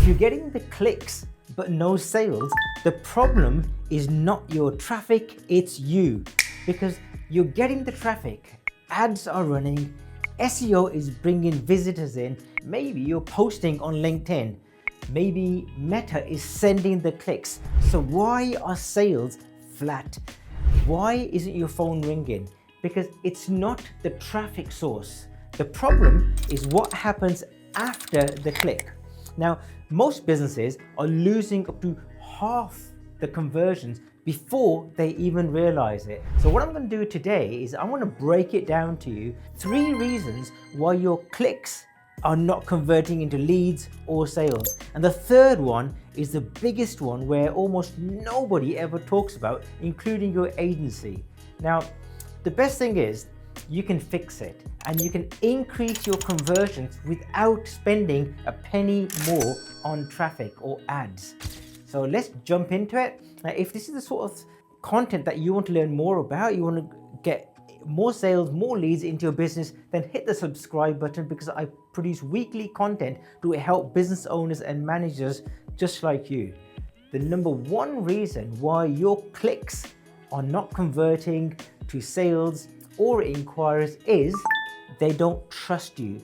If you're getting the clicks but no sales, the problem is not your traffic, it's you. Because you're getting the traffic, ads are running, SEO is bringing visitors in, maybe you're posting on LinkedIn, maybe Meta is sending the clicks. So why are sales flat? Why isn't your phone ringing? Because it's not the traffic source. The problem is what happens after the click. Now, most businesses are losing up to half the conversions before they even realize it. So what I'm going to do today is I want to break it down to you 3 reasons why your clicks are not converting into leads or sales. And the third one is the biggest one where almost nobody ever talks about, including your agency. Now, the best thing is you can fix it and you can increase your conversions without spending a penny more on traffic or ads. So let's jump into it. Now, if this is the sort of content that you want to learn more about, you want to get more sales, more leads into your business, then hit the subscribe button, because I produce weekly content to help business owners and managers just like you. The number 1 reason why your clicks are not converting to sales or inquiries is they don't trust you.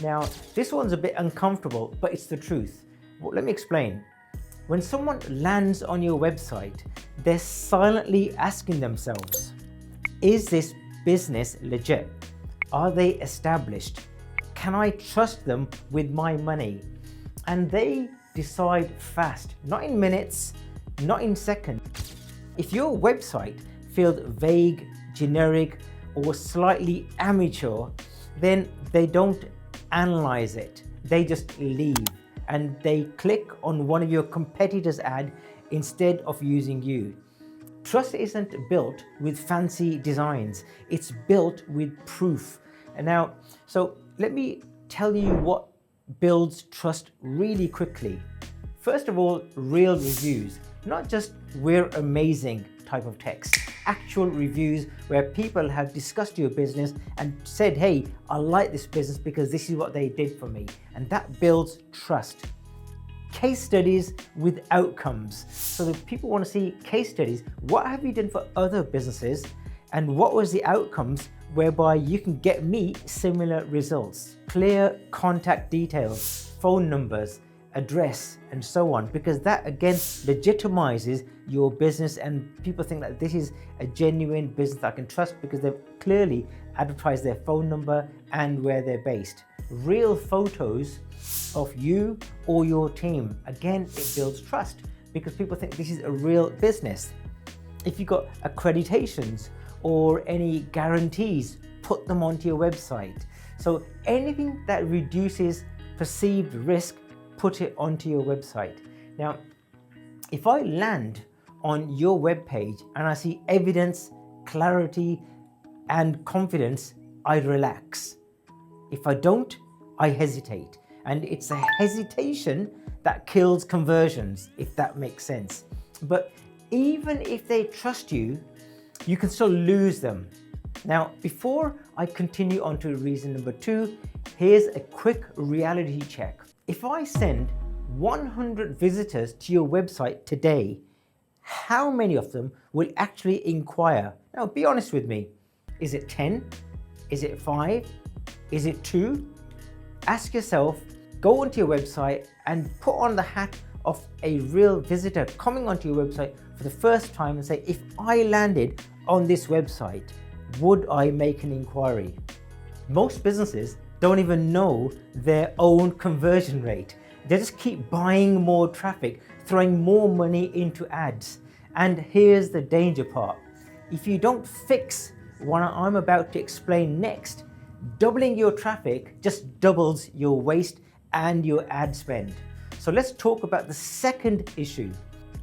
Now, this one's a bit uncomfortable, but it's the truth. Well, let me explain. When someone lands on your website, they're silently asking themselves, is this business legit? Are they established? Can I trust them with my money? And they decide fast, not in minutes, not in seconds. If your website feels vague, generic, or slightly amateur, then they don't analyze it. They just leave and they click on one of your competitors' ad instead of using you. Trust isn't built with fancy designs, it's built with proof. And now, so let me tell you what builds trust really quickly. First of all, real reviews, not just "we're amazing" type of text. Actual reviews where people have discussed your business and said, hey, I like this business because this is what they did for me. And that builds trust. Case studies with outcomes. So that people want to see case studies. What have you done for other businesses? And what was the outcomes whereby you can get me similar results? Clear contact details, phone numbers, address, and so on, because that again legitimizes your business and people think that this is a genuine business that I can trust because they've clearly advertised their phone number and where they're based. Real photos of you or your team, again, it builds trust because people think this is a real business. If you've got accreditations or any guarantees, put them onto your website. So anything that reduces perceived risk, put it onto your website. Now, if I land on your webpage and I see evidence, clarity, and confidence, I relax. If I don't, I hesitate. And it's a hesitation that kills conversions, if that makes sense. But even if they trust you, you can still lose them. Now, before I continue on to reason number 2, here's a quick reality check. If I send 100 visitors to your website today, how many of them will actually inquire? Now, be honest with me. Is it 10? Is it 5? Is it 2? Ask yourself, go onto your website and put on the hat of a real visitor coming onto your website for the first time and say, if I landed on this website, would I make an inquiry? Most businesses don't even know their own conversion rate. They just keep buying more traffic, throwing more money into ads. And here's the danger part. If you don't fix what I'm about to explain next, doubling your traffic just doubles your waste and your ad spend. So let's talk about the second issue.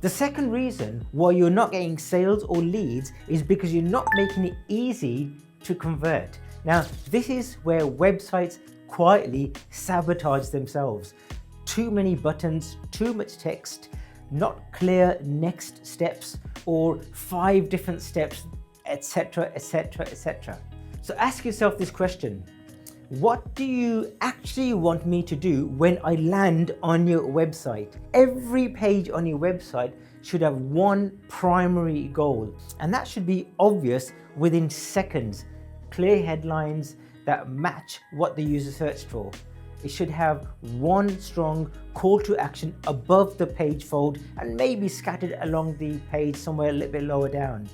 The second reason why you're not getting sales or leads is because you're not making it easy to convert. Now, this is where websites quietly sabotage themselves. Too many buttons, too much text, not clear next steps, or 5 different steps, etc., etc., etc. So ask yourself this question. what do you actually want me to do when I land on your website? Every page on your website should have one primary goal, and that should be obvious within seconds. Clear headlines that match what the user searched for. It should have one strong call to action above the page fold and maybe scattered along the page somewhere a little bit lower down.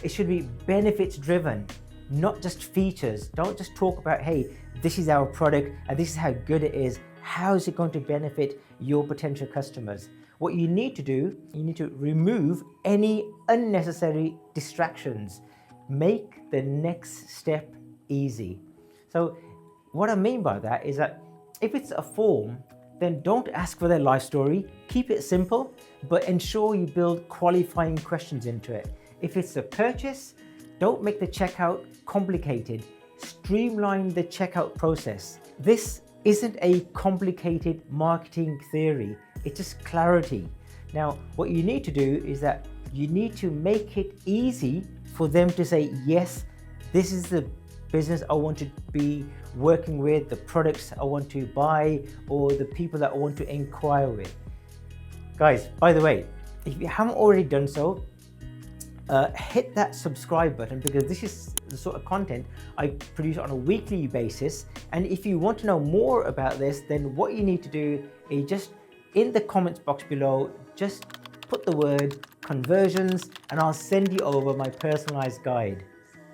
It should be benefits driven, not just features. Don't just talk about, hey, this is our product and this is how good it is. How is it going to benefit your potential customers? What you need to do, you need to remove any unnecessary distractions. Make the next step easy. So what I mean by that is that if it's a form, then don't ask for their life story. Keep it simple, but ensure you build qualifying questions into it. If it's a purchase, don't make the checkout complicated. Streamline the checkout process. This isn't a complicated marketing theory, it's just clarity. Now, what you need to do is that you need to make it easy for them to say, yes, this is the business I want to be working with, the products I want to buy, or the people that I want to inquire with. Guys, by the way, if you haven't already done so, hit that subscribe button, because this is the sort of content I produce on a weekly basis. And if you want to know more about this, then what you need to do is just in the comments box below, just put the word conversions and I'll send you over my personalized guide.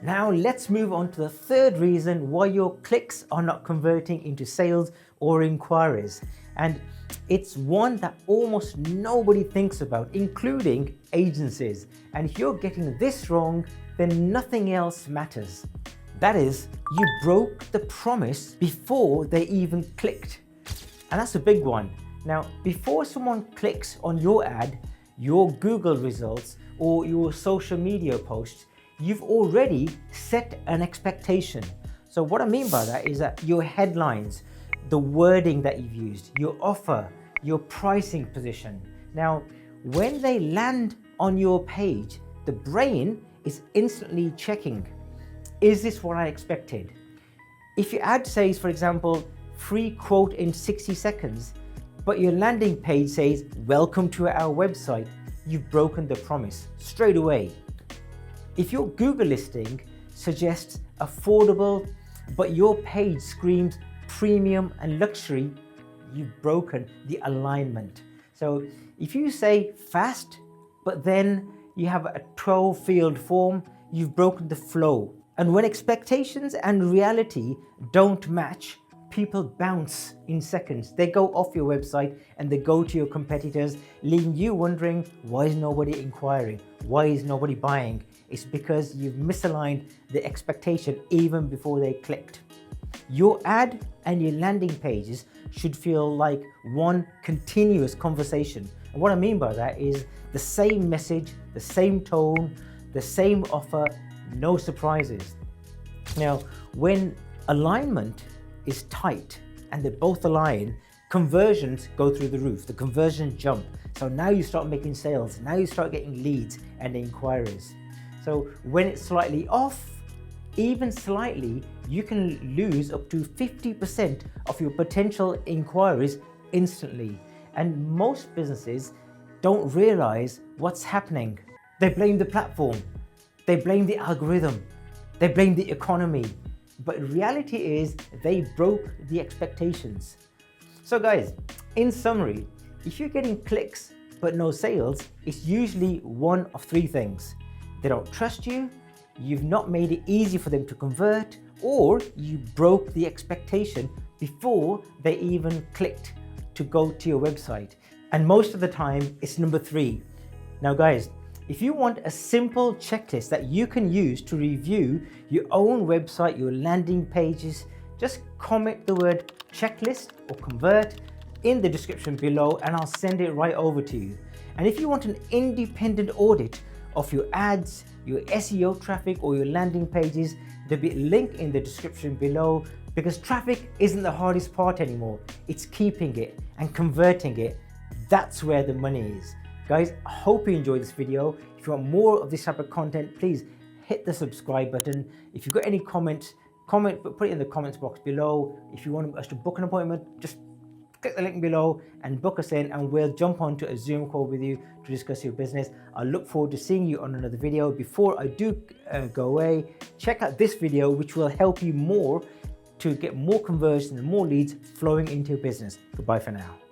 Now let's move on to the third reason why your clicks are not converting into sales or inquiries. And it's one that almost nobody thinks about, including agencies. And if you're getting this wrong, then nothing else matters. That is, you broke the promise before they even clicked. And that's a big one. Now, before someone clicks on your ad, your Google results, or your social media posts, you've already set an expectation. So what I mean by that is that your headlines, the wording that you've used, your offer, your pricing position. Now, when they land on your page, the brain is instantly checking, is this what I expected? If your ad says, for example, free quote in 60 seconds, but your landing page says, welcome to our website, you've broken the promise straight away. If your Google listing suggests affordable, but your page screams premium and luxury, you've broken the alignment. So if you say fast, but then you have a 12-field form, you've broken the flow. And when expectations and reality don't match, people bounce in seconds. They go off your website and they go to your competitors, leaving you wondering, why is nobody inquiring? Why is nobody buying? It's because you've misaligned the expectation even before they clicked. Your ad and your landing pages should feel like one continuous conversation. And what I mean by that is the same message, the same tone, the same offer, no surprises. Now, when alignment is tight and they both align, conversions go through the roof. The conversions jump. So now you start making sales. Now you start getting leads and inquiries. So when it's slightly off, even slightly, you can lose up to 50% of your potential inquiries instantly. And most businesses don't realize what's happening. They blame the platform. They blame the algorithm. They blame the economy. But reality is they broke the expectations. So guys, in summary, if you're getting clicks but no sales, it's usually one of three things. They don't trust you, you've not made it easy for them to convert, or you broke the expectation before they even clicked to go to your website. And most of the time, it's number three. Now guys, if you want a simple checklist that you can use to review your own website, your landing pages, just comment the word checklist or convert in the description below and I'll send it right over to you. And if you want an independent audit of your ads, your SEO traffic or your landing pages, there'll be a link in the description below, because traffic isn't the hardest part anymore. It's keeping it and converting it. That's where the money is. Guys, I hope you enjoyed this video. If you want more of this type of content, please hit the subscribe button. If you've got any comments, put it in the comments box below. If you want us to book an appointment, just click the link below and book us in, and we'll jump onto a Zoom call with you to discuss your business. I look forward to seeing you on another video. Before I do go away, check out this video, which will help you more to get more conversions and more leads flowing into your business. Goodbye for now.